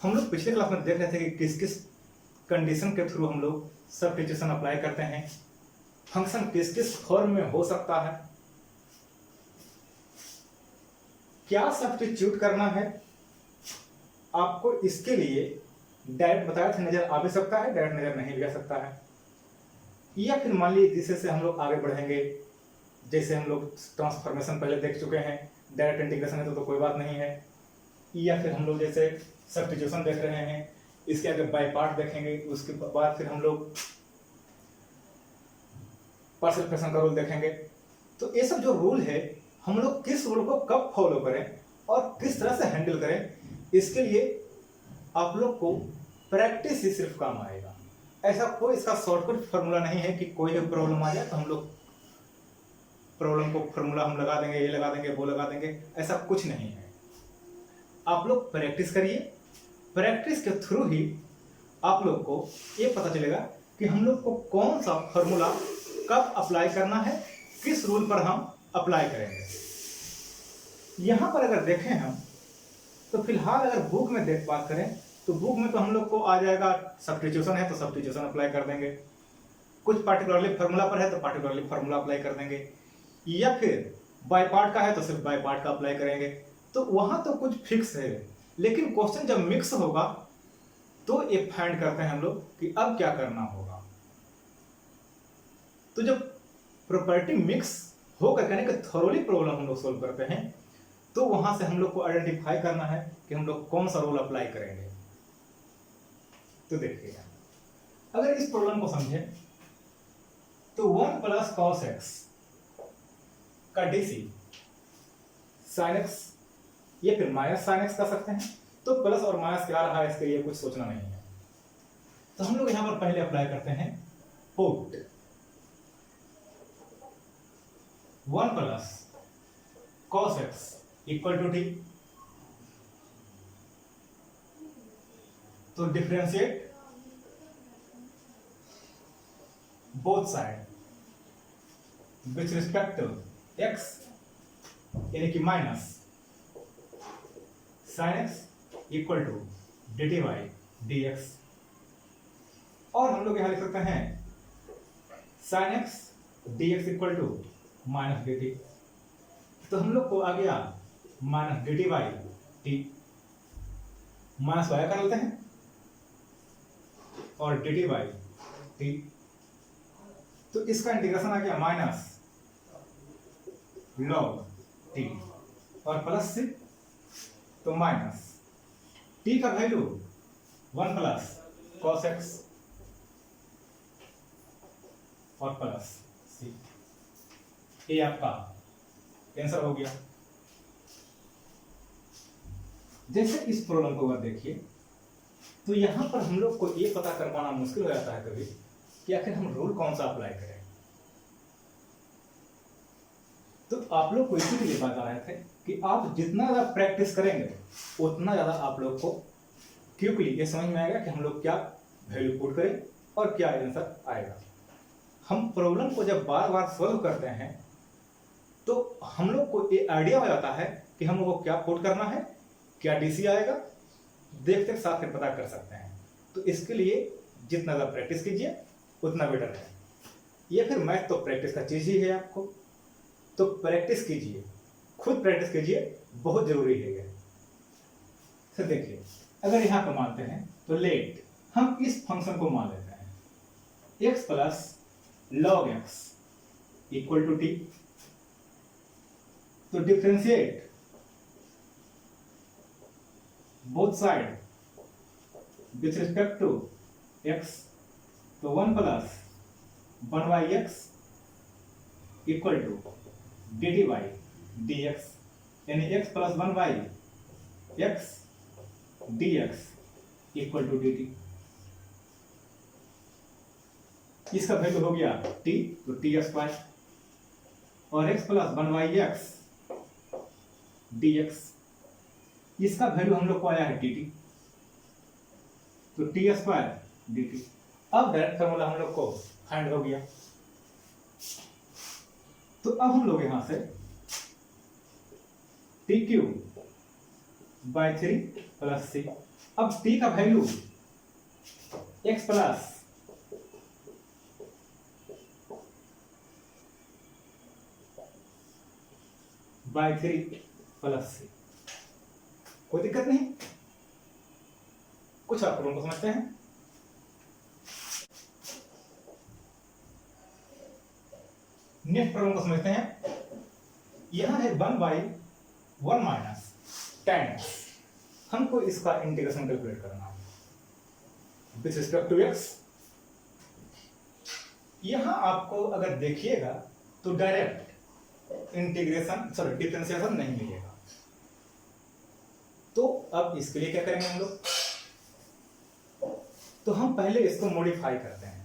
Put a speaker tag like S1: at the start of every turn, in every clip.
S1: हम लोग पिछले क्लास में देख रहे थे कि किस किस कंडीशन के थ्रू हम लोग सब्स्टिट्यूशन अप्लाई करते हैं, फंक्शन किस किस फॉर्म में हो सकता है, क्या सब्स्टिट्यूट करना है। आपको इसके लिए डायरेक्ट बताया था, नजर आ भी सकता है, डायरेक्ट नजर नहीं भी आ सकता है, या फिर मान लीजिए जिससे से हम लोग आगे बढ़ेंगे, जैसे हम लोग ट्रांसफॉर्मेशन पहले देख चुके हैं, डायरेक्ट इंटीग्रेशन है तो कोई बात नहीं है, या फिर हम लोग जैसे सब्स्टिट्यूशन देख रहे हैं, इसके आगे बाय पार्ट देखेंगे, उसके बाद फिर हम लोग पार्शियल फ्रैक्शन का रूल देखेंगे। तो ये सब जो रूल है, हम लोग किस रूल को कब फॉलो करें और किस तरह से हैंडल करें, इसके लिए आप लोग को प्रैक्टिस ही सिर्फ काम आएगा। ऐसा कोई इसका शॉर्टकट फार्मूला नहीं है कि कोई भी प्रॉब्लम आ जाए तो हम लोग प्रॉब्लम को फार्मूला हम लगा देंगे, ये लगा देंगे, वो लगा देंगे, ऐसा कुछ नहीं है। आप लोग प्रैक्टिस करिए, प्रैक्टिस के थ्रू ही आप लोग को ये पता चलेगा कि हम लोग को कौन सा फार्मूला कब अप्लाई करना है, किस रूल पर हम अप्लाई करेंगे। यहां पर अगर देखें हम तो फिलहाल अगर बुक में बात करें तो बुक में तो हम लोग को आ जाएगा, सब्स्टिट्यूशन है तो सब्स्टिट्यूशन अप्लाई कर देंगे, कुछ पार्टिकुलरली फार्मूला पर है तो पार्टिकुलरली फार्मूला अप्लाई कर देंगे, या फिर बाय पार्ट का है तो सिर्फ बाय पार्ट का अप्लाई करेंगे। तो वहां तो कुछ फिक्स है, लेकिन क्वेश्चन जब मिक्स होगा तो ये फाइंड करते हैं हम लोग कि अब क्या करना होगा। तो जब प्रॉपर्टी मिक्स होकर कहने कि थोरोली प्रॉब्लम हम लोग सोल्व करते हैं, तो वहां से हम लोग को आइडेंटिफाई करना है कि हम लोग कौन सा रूल अप्लाई करेंगे। तो देखिए, अगर इस प्रॉब्लम को समझें तो 1 प्लस कॉस एक्स का डीसी साइन एक्स या फिर माइनस साइन एक्स कर सकते हैं। तो प्लस और माइनस क्या रहा है, इसके लिए कुछ सोचना नहीं है। तो हम लोग यहां पर पहले अप्लाई करते हैं put 1 plus cos x equal to t. तो differentiate both side with respect to x, यानी कि minus sine x equal to d t by d x. और हम लोग यहां लिख सकते हैं sine x d x equal to minus d t. तो हम लोग को आ गया minus d t by t, minus by कर लेते हैं और डी टी वाई टी। तो इसका इंटीग्रेशन आ गया माइनस लॉग टी और प्लस से तो माइनस टी का वैल्यू 1 प्लस कॉस एक्स और प्लस सी। ये आपका आंसर हो गया। जैसे इस प्रॉब्लम को अगर देखिए तो यहां पर हम लोग को ये पता कर पाना मुश्किल हो जाता है कभी कि आखिर हम रूल कौन सा अप्लाई करें। तो आप लोग को इसी के लिए बता रहे थे कि आप जितना ज्यादा प्रैक्टिस करेंगे उतना ज्यादा आप लोग को क्विकली ये समझ में आएगा कि हम लोग क्या वैल्यू पुट करें और क्या आंसर आएगा। हम प्रॉब्लम को जब बार बार सॉल्व करते हैं तो हम लोग को ये आइडिया हो जाता है कि हम लोग को क्या पुट करना है, क्या डीसी आएगा, देखते साथ फिर पता कर सकते हैं। तो इसके लिए जितना ज्यादा प्रैक्टिस कीजिए उतना बेटर है। ये फिर मैथ तो प्रैक्टिस का चीज ही है, आपको तो प्रैक्टिस कीजिए, खुद प्रैक्टिस कीजिए, बहुत जरूरी है ये। तो देखिए, अगर यहां पर मानते हैं तो लेट हम इस फंक्शन को मान लेते हैं x plus log x equal to t. तो differentiate both side with respect to x। तो 1 plus 1 by x equal to d t by d x, यानी x plus 1 by x d x equal to d t. इसका value हो गया t, तो t square, और x plus 1 by x d x, इसका value हम लोग को आया है टी टी, तो टी स्क्वायर डी टी। अब डायरेक्ट फॉर्मूला हम लोग को फाइंड हो गया। तो अब हम लोग यहां से T Q by 3 plus c अब t का value x plus by 3 plus c, कोई दिक्कत नहीं। कुछ और प्रॉब्लम को समझते हैं। नेक्स्ट प्रॉब्लम को समझते हैं। यहां है 1/1 माइनस tan x। हमको इसका इंटीग्रेशन कैलकुलेट करना है विथ रिस्पेक्ट टू x। यहां आपको अगर देखिएगा तो डायरेक्ट डिफरेंशिएशन नहीं मिलेगा। तो अब इसके लिए क्या करेंगे हम लोग, तो हम पहले इसको मॉडिफाई करते हैं।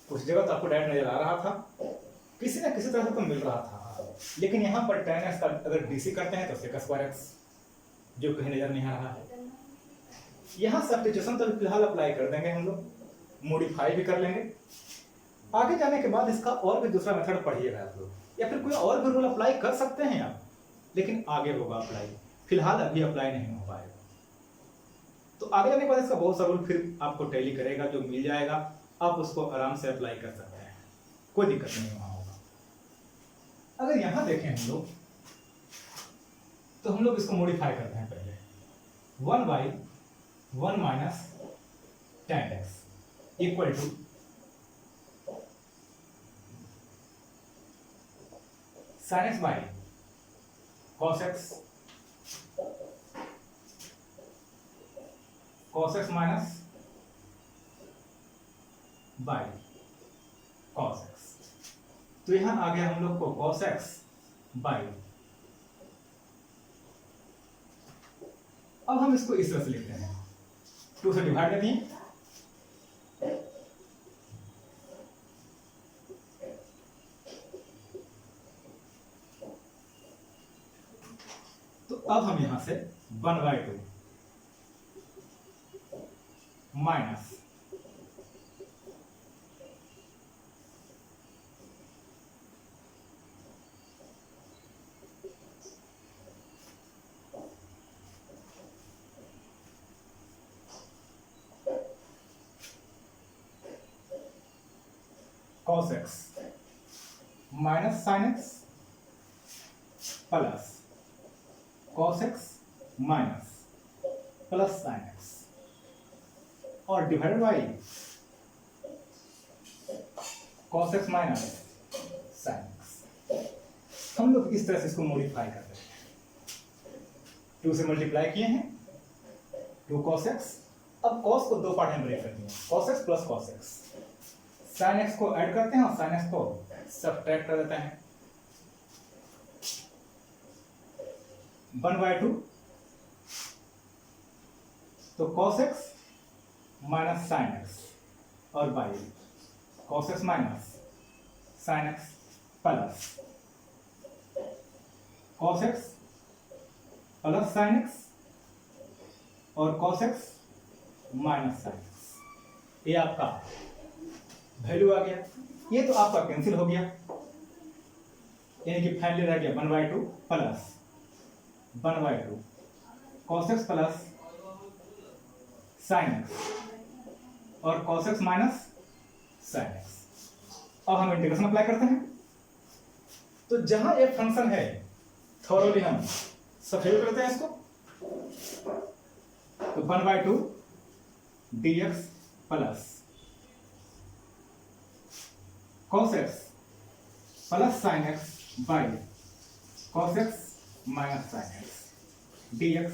S1: कुछ जगह तो आपको डायरेक्ट नजर आ रहा था, किसी ना किसी तरह से तो मिल रहा था, लेकिन यहां पर tan x का अगर डीसी करते हैं तो sec स्क्वायर x, जो कहीं नजर नहीं आ रहा है। यहां सब्स्टिट्यूशन तो फिलहाल अप्लाई कर देंगे हम लोग, मॉडिफाई भी कर लेंगे। आगे जाने के बाद इसका और भी दूसरा मेथड पढ़िएगा आप लोग, या फिर कोई और भी रूल अप्लाई कर सकते हैं आप, लेकिन आगे होगा अप्लाई, फिलहाल अभी अप्लाई नहीं हो पाएगा। तो आगे जाने के बाद इसका बहुत सा रूल फिर आपको टैली करेगा, जो मिल जाएगा, आप उसको आराम से अप्लाई कर सकते हैं, कोई दिक्कत नहीं वहां होगा। अगर यहां देखें हम लोग, तो हम लोग इसको मॉडिफाई करते हैं पहले। 1/1 minus tan x equal to sin x by cos x minus by cos x। तो यहां आ गया हम लोग को cos x बाई, अब हम इसको इस तरह से लिखते हैं, 2 से डिवाइड कर दिए, तो अब हम यहां से 1/2 minus cos x minus sin x plus cos x minus plus sin x और divided by cos x minus sin x। हम लोग इस तरह से इसको मॉडिफाई करते हैं। 2 से मल्टीप्लाई किए हैं, 2 cos x। अब cos को 2 पार्ट में ब्रेक करते हैं, cos x plus cos x। sin x को ऐड करते हैं और sin x को सब्ट्रैक्ट कर देते हैं। 1/2 तो cos x minus sin x और by cos x minus sin x plus cos x plus sin x और cos x minus sin x। ये आपका वैल्यू आ गया। ये तो आपका कैंसिल हो गया, यानी कि फाइनली रह गया 1/2 plus 1/2 cos x plus sin x और cos x minus sin x। अब हम इंटीग्रेशन अप्लाई करते हैं। तो जहां एक फंक्शन है थोरोली हम सब्स्टिट्यूट करते हैं इसको, तो 1/2 dx plus cos x plus sin x by cos x minus sin x dx।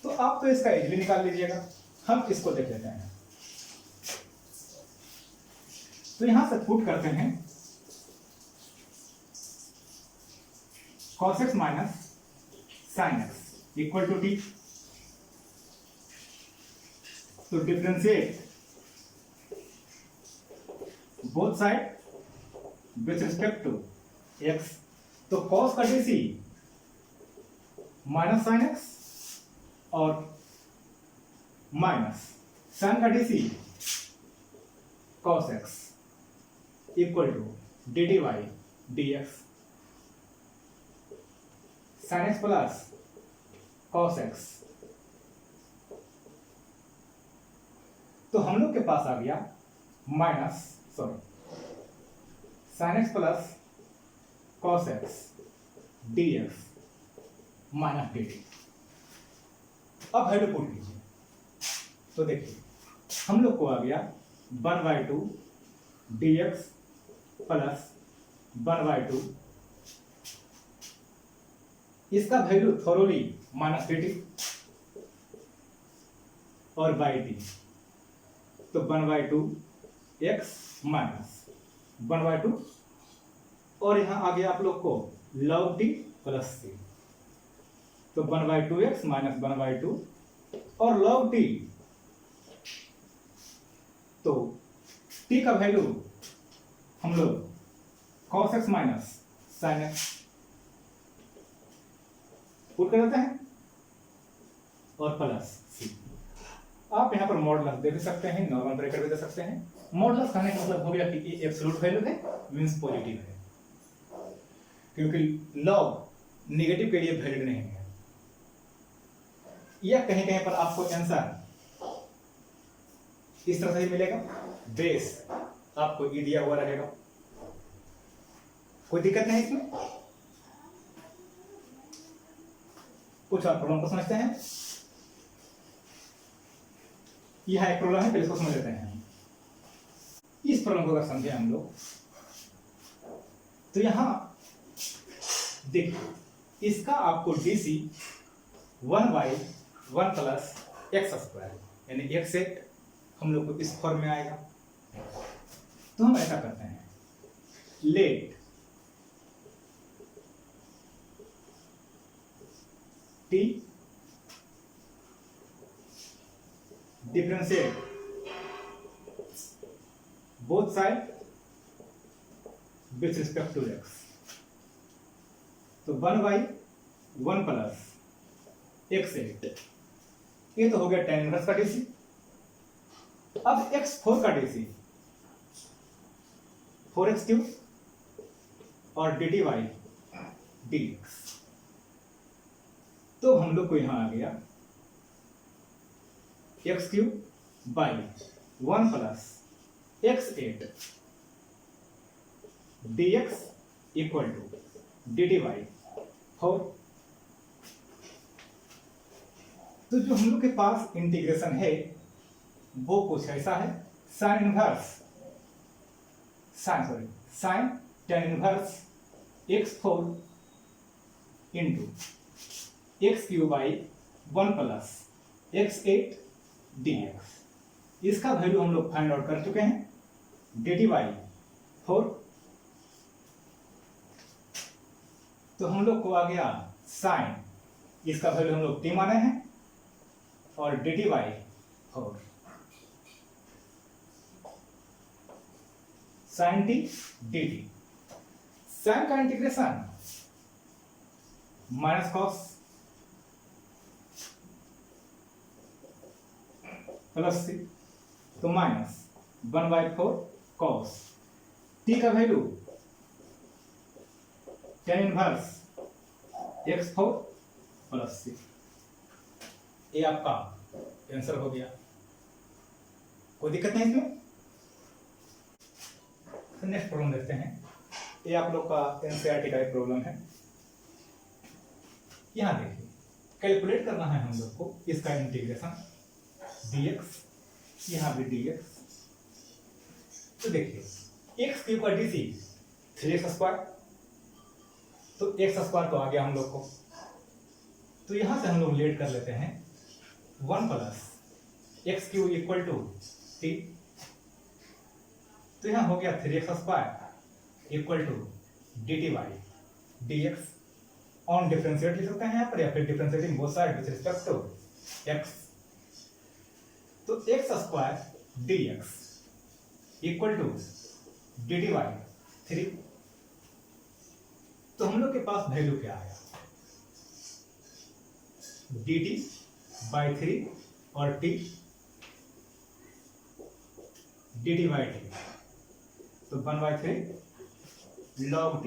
S1: तो आप तो इसका इजीली निकाल लीजिएगा, हम इसको देख लेते हैं। तो यहां से पुट करते हैं cos x minus sin x equal to t। तो differentiate both side with respect to x। तो cos का डीसी माइनस sin x और माइनस sin का DC cos x equal to d d y d x. sin x plus cos x तो हम लोग के पास आ गया sin x plus cos x dx minus dt। अब वैल्यू पुट कीजिए तो देखिए हम लोग को आ गया 1/2 dx प्लस 1/2, इसका वैल्यू थोरोली माइनस dt और बाई टी, तो 1/2 x माइनस 1/2, और यहां आ गया आप लोग को log t प्लस c, तो 1/2 x माइनस 1/2 और log t, तो t का वैल्यू हम लोग cos x minus sin x put कर देते हैं और प्लस c। आप यहाँ पर मॉडुलस दे भी सकते हैं, नॉर्मल ब्रैकेट भी दे सकते हैं। मॉडुलस करने का मतलब हो गया कि ये एब्सोल्यूट वैल्यू है, मींस पॉजिटिव है, क्योंकि लॉग नेगेटिव के लिए वैलिड नहीं है। या कहीं कहीं पर आपको आंसर इस तरह से ही मिलेगा, बेस आपको ई दिया हुआ रहेगा, कोई दिक्कत नहीं इसमें। कुछ और प्रॉब्लम को समझते हैं। यह एक प्रॉब्लम है, पहले इसको समझ लेते हैं। इस प्रॉब्लम को अगर समझे हम लोग तो यहां देखिए इसका आपको डीसी 1/1 प्लस एक्स स्क्वायर यानी एक्स सेट हम लोग को इस फॉर्म में आएगा। तो हम ऐसा करते हैं, let t differentiate both side with respect to x, तो 1/1 प्लस x 8, ये तो हो गया tan इनवर्स का डीसी। अब x4 का डीसी 4x³ और dt बाई dx, तो हम लोग को यहां आ गया x³ by 1 plus x8 dx equal to dt by 4। तो जो हम लोग के पास इंटीग्रेशन है वो कुछ ऐसा है, sin tan inverse x4 into x³ by 1 plus x8 dx, इसका वैल्यू हम लोग फाइंड आउट कर चुके हैं, dt बाई 4। तो हम लोग को आ गया साइन, इसका वैल्यू हम लोग t माने हैं, और dt by 4 sine t dt। Sine का integration minus cos plus c, तो माइनस 1/4 कॉस, t का value tan inverse x4 plus c, ये आपका आंसर हो गया। कोई दिक्कत नहीं इसमें। नेक्स्ट प्रॉब्लम देखते हैं। ये आप लोग का एनसीईआरटी का एक प्रॉब्लम है। यहां देखिए कैलकुलेट करना है हम लोग को इसका इंटीग्रेशन dx, यहां भी dx। तो देखिए x³ का डीसी 3x², तो x² तो आ गया हम लोग को, तो यहां से हम लोग लेट कर लेते हैं 1 plus x³ equal to t, तो यहां हो गया 3x² equal to dt by dx। On differentiate लिख सकते हैं यहाँ पर, या फिर differentiating both side with respect to x, तो x² dx equal to dt by 3। तो हम लोग के पास वैल्यू क्या आया, dt बाई 3 और t dt बाई t, तो 1/3 log t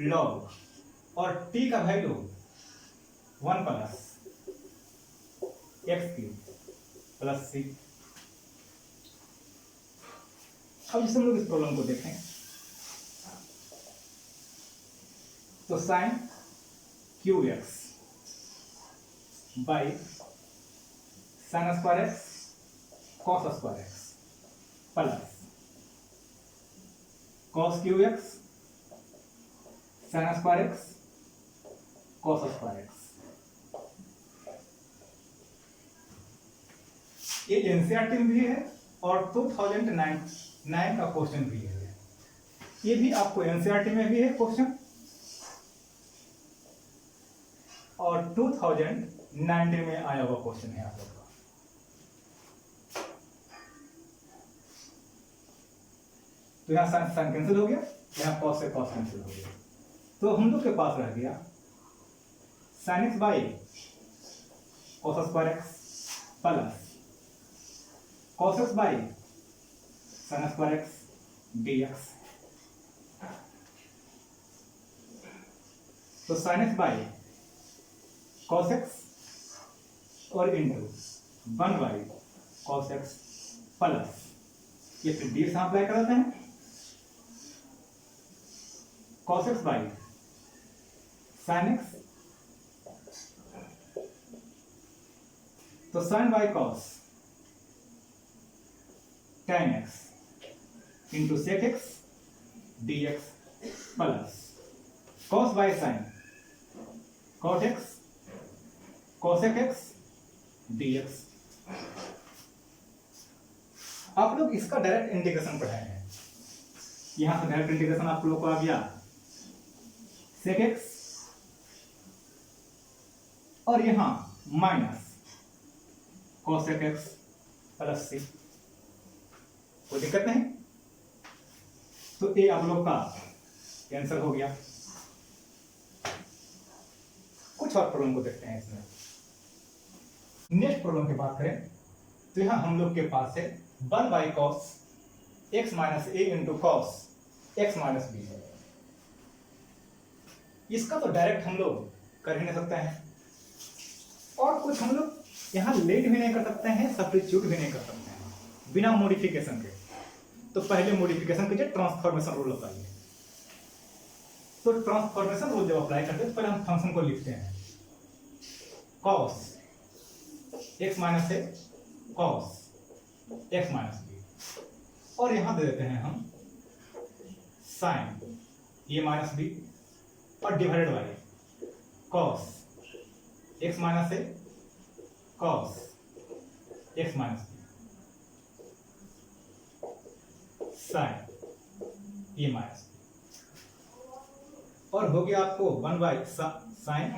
S1: log, और t का value 1 plus x³ plus c. अब जैसे हम लोग इस प्रॉब्लम को देखें तो sine cube x by sine square x cos square x plus cos cube x sine square x cos square x. ये एनसीईआरटी में भी है और 2009 का क्वेश्चन भी है। ये भी आपको एनसीईआरटी में भी है क्वेश्चन और 2019 में आया हुआ क्वेश्चन है आप लोग का। तो यहां साइन साइन कैंसिल हो गया, यहां कॉस से कॉस कैंसिल हो गया, तो हम लोग के पास रह गया sine x by cos square x plus cos x by sine square x dx। तो sine x by cos x और into 1 by cos x plus ये फिर डी से अप्लाई कर देते हैं cos x by sine x, तो sine by cos tan x into sec x d x plus cos by sine cot x cosec x d x. आप लोग इसका डायरेक्ट इंटीग्रेशन पढ़ाए हैं, यहां से डायरेक्ट इंटीग्रेशन आप लोगों को आ गया सेक एक्स और यहां माइनस कॉसेक एक्स प्लस सी। कोई दिक्कत नहीं, तो ये आप लोग का आंसर हो गया। कुछ और प्रॉब्लम को देखते हैं इसमें। नेक्स्ट प्रॉब्लम की बात करें तो यहां हम लोग के पास है 1 by cos x minus a into cos x minus b है। इसका तो डायरेक्ट हम लोग कर ही नहीं सकते हैं और कुछ हम लोग यहां लेट भी नहीं कर सकते हैं, सब्स्टिट्यूट भी नहीं कर सकते हैं बिना मॉडिफिकेशन के। तो पहले मॉडिफिकेशन कीजिए, ट्रांसफॉर्मेशन रूल अप्लाई। तो ट्रांसफॉर्मेशन रूल जब अप्लाई करते हैं तो पहले हम फंक्शन को लिखते हैं cos x minus a cos x minus b और यहां दे देते हैं हम साइन ए माइनस बी और divided by cos x minus a cos x minus b sine a minus और हो गया आपको 1 by sine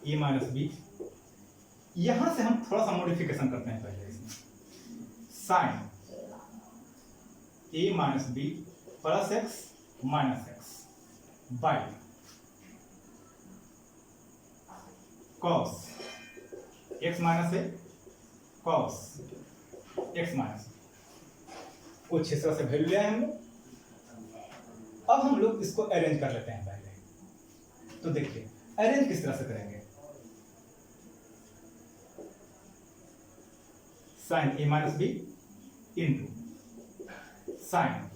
S1: a minus b. यहां से हम थोड़ा सा मॉडिफिकेशन करते हैं पहले इसमें sine a minus b plus x minus x by cos x minus a cos x minus कुछ इस तरह से वैल्यू लिया है हम लोग। अब हम लोग इसको अरेंज कर लेते हैं पहले। तो देखिए अरेंज किस तरह से करेंगे, sine a minus b into sine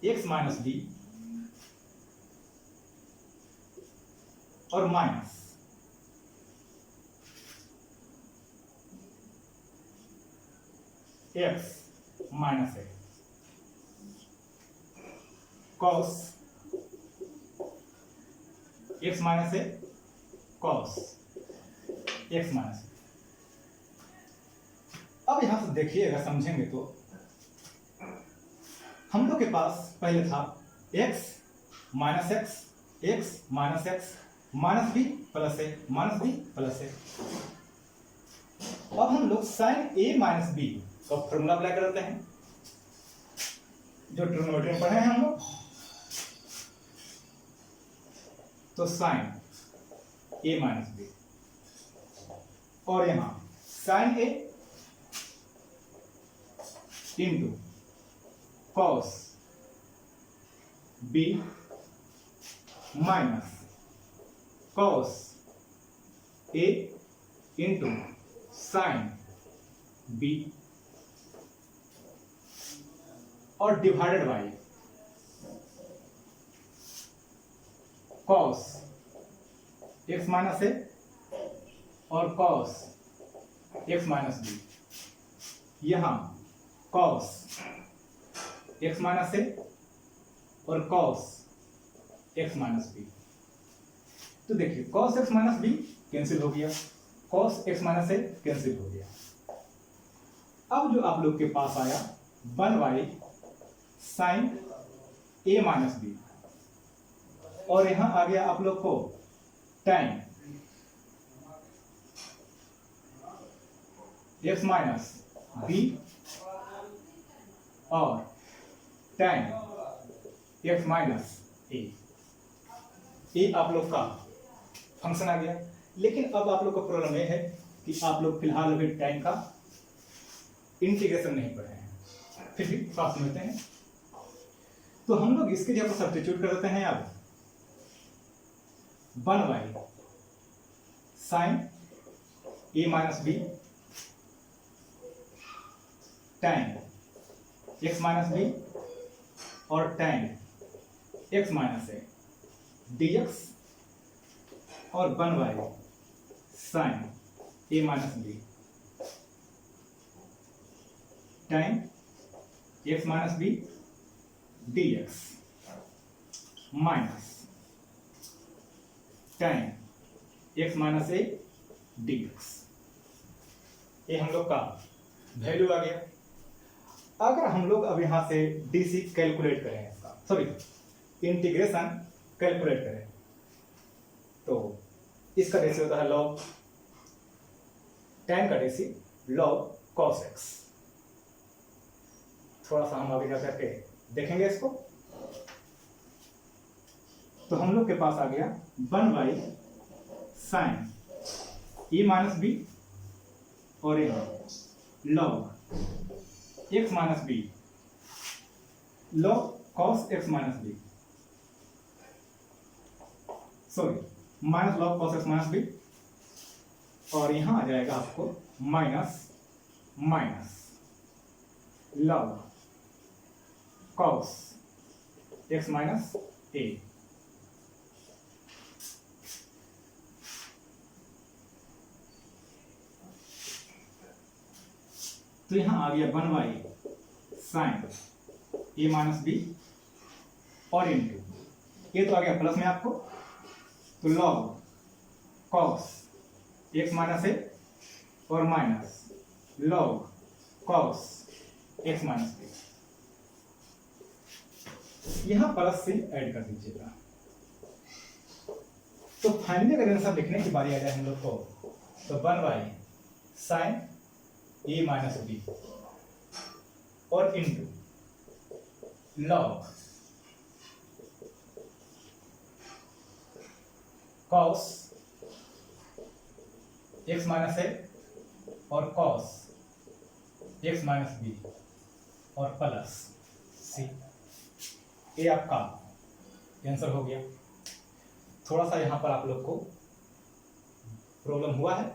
S1: x minus b और minus x minus a cos x minus a cos x minus. अब यहां से देखिएगा, समझेंगे तो हम लोग के पास पहले था x minus x minus b plus a minus b plus a. अब हम लोग साइन ए माइनस बी का फॉर्मूला अप्लाई करते हैं जो ट्रिग्नोमेट्री में पढ़े हैं हम लोग। तो साइन ए माइनस बी और यहां sine a into cos b minus cos a into sine b और divided by cos x minus a और कॉस एक्स माइनस बी। यहां कॉस एक्स माइनस ए और कॉस एक्स माइनस बी। तो देखिए cos x minus b cancel हो गया, cos x minus a cancel हो गया। अब जो आप लोग के पास आया 1 साइन ए माइनस बी और यहां आ गया आप लोग को tan एक्स माइनस बी और tan एक्स माइनस ए आप लोग का फंक्शन आ गया। लेकिन अब आप लोग का प्रॉब्लम यह है कि आप लोग फिलहाल अभी tan का इंटीग्रेशन नहीं पढ़े हैं, फिर भी थोड़ा समझते हैं। तो हम लोग इसके जगह सब्स्टिट्यूट कर देते हैं। अब 1 sine a minus b tan x minus b और tan x minus a dx और 1 sine a minus b tan x minus b dx minus tan x minus a dx। ये हम लोग का वैल्यू आ गया। अगर हम लोग अब यहां से डीसी कैलकुलेट करें, इसका सॉरी इंटीग्रेशन कैलकुलेट करें, तो इसका रेशियो होता है log tan का रेसी log cos x। थोड़ा सा हम आगे जा करके देखेंगे इसको। तो हम लोग के पास आ गया 1 साइन ए माइनस बी और log x minus b log cos x minus b, sorry minus log cos x minus b और यहां आ जाएगा आपको minus minus log cos x minus a. तो यहां आ गया 1 साइन ए माइनस बी और इंटू ये तो आ गया प्लस में आपको, तो log cos x minus a और minus log cos x minus b. यहां प्लस से ऐड कर दीजिएगा। तो फाइनली अगर आंसर लिखने की बारी आ जाए हम लोग को, तो 1 साइन ए माइनस बी और into log cos x minus a और cos एक्स माइनस बी और प्लस सी। ये आपका आंसर हो गया। थोड़ा सा यहां पर आप लोग को प्रॉब्लम हुआ है,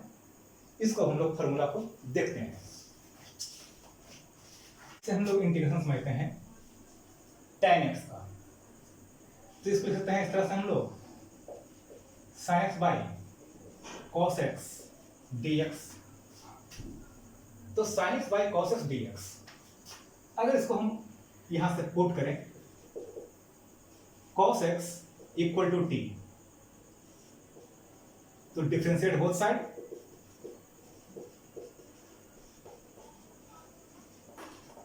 S1: इसको हम लोग फॉर्मूला को देखते हैं। से हम लोग इंटीग्रेशन समझते हैं tan x का, तो इसको लिख सकते हैं इस तरह से हम लोग sin x by cos x dx। तो sin x by cos x dx अगर इसको हम यहां से पुट करें cos x equal to t, तो differentiate both side,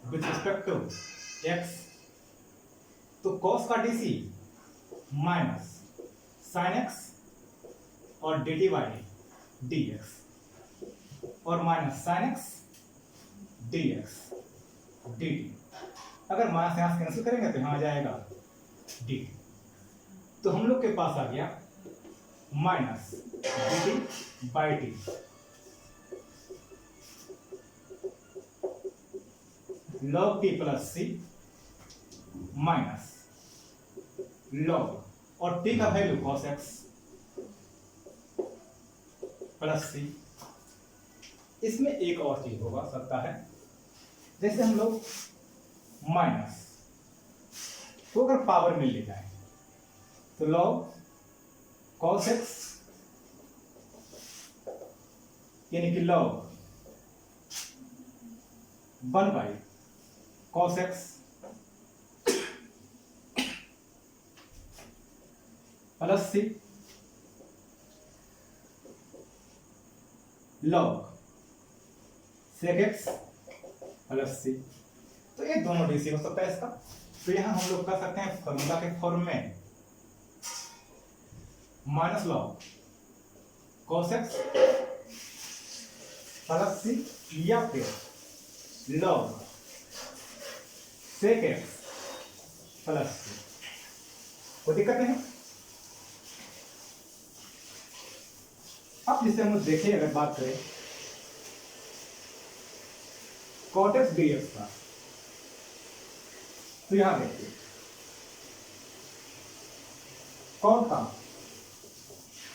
S1: with respect to x, तो cos का dc माइनस sin x और dt बाई dx और minus sin x dx dt। अगर माइनस यहां से कैंसिल करेंगे तो यहां आ जाएगा dt। तो हम लोग के पास आ गया minus dt by t log t plus c minus log और t का value cos x plus c. इसमें एक और चीज होगा सकता है, जैसे हम लोग माइनस तो अगर पावर में ले जाए तो log cos x यानी कि log 1 by cos x plus c log sec x plus c। तो ये दोनों डीसी हो सकता है इसका। तो यहां हम लोग कर सकते हैं फॉर्मूला के फॉर्म में minus log cos x plus c या फिर log sec x plus c। कोई दिक्कत नहीं। अब जिसे हम देखें, अगर बात करें cot x dx का, तो यहां देखिए कौन था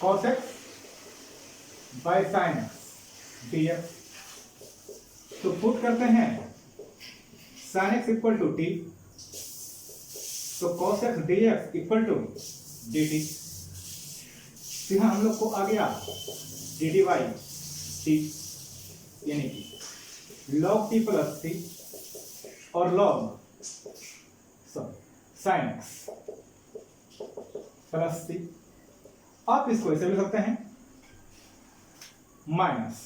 S1: cos x by sin x dx। तो पुट करते हैं sin x equal to t, तो cos x dx equal to dt। तो यहां हम लोग को आ गया dt बाई t यानी कि log t प्लस c और log sin x plus c। आप इसको ऐसे लिख सकते हैं minus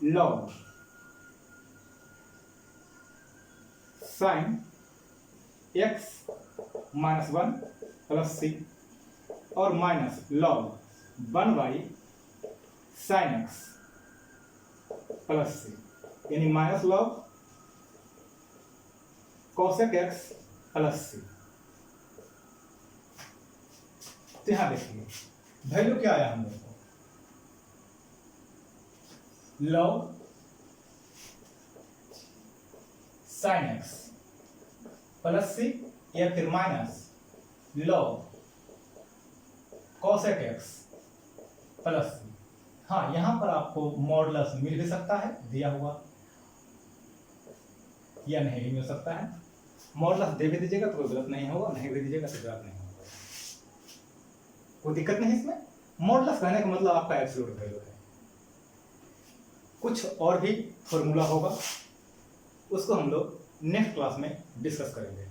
S1: log sin x minus 1 plus c और minus log 1 by sin x plus c यानी minus log cosec x plus c। तो यहां देखिए वैल्यू क्या आया हम लोग को, log sin x plus c या फिर minus log cosec x plus c। हाँ, यहां पर आपको मॉडुलस मिल भी सकता है दिया हुआ, या नहीं भी मिल सकता है। मॉडुलस दे भी दीजिएगा तो कोई गलत नहीं होगा, नहीं भी दीजिएगा तो गलत नहीं होगा, कोई दिक्कत नहीं इसमें। मॉडुलस कहने का मतलब आपका एब्सोल्यूट वैल्यू है। कुछ और भी फॉर्मूला होगा, उसको हम लोग नेक्स्ट क्लास में डिस्कस करेंगे।